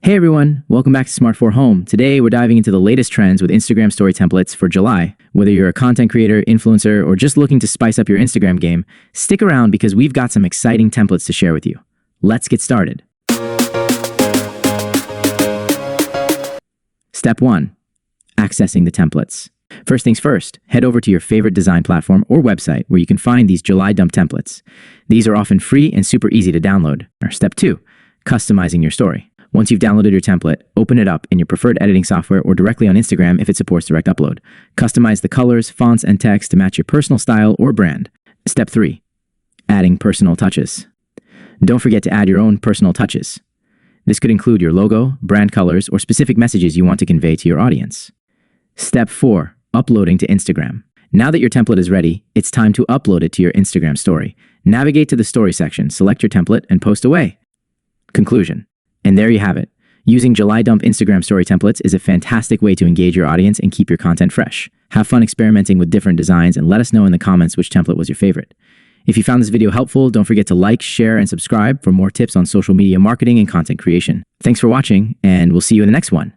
Hey everyone, welcome back to Smart 4 Home. Today we're diving into the latest trends with Instagram story templates for July. Whether you're a content creator, influencer, or just looking to spice up your Instagram game, stick around because we've got some exciting templates to share with you. Let's get started. Step 1. Accessing the templates. First things first, head over to your favorite design platform or website where you can find these July dump templates. These are often free and super easy to download. Step 2. Customizing your story. Once you've downloaded your template, open it up in your preferred editing software or directly on Instagram if it supports direct upload. Customize the colors, fonts, and text to match your personal style or brand. Step 3. Adding personal touches. Don't forget to add your own personal touches. This could include your logo, brand colors, or specific messages you want to convey to your audience. Step 4. Uploading to Instagram. Now that your template is ready, it's time to upload it to your Instagram story. Navigate to the story section, select your template, and post away. Conclusion. And there you have it. Using July Dump Instagram story templates is a fantastic way to engage your audience and keep your content fresh. Have fun experimenting with different designs and let us know in the comments which template was your favorite. If you found this video helpful, don't forget to like, share, and subscribe for more tips on social media marketing and content creation. Thanks for watching, and we'll see you in the next one.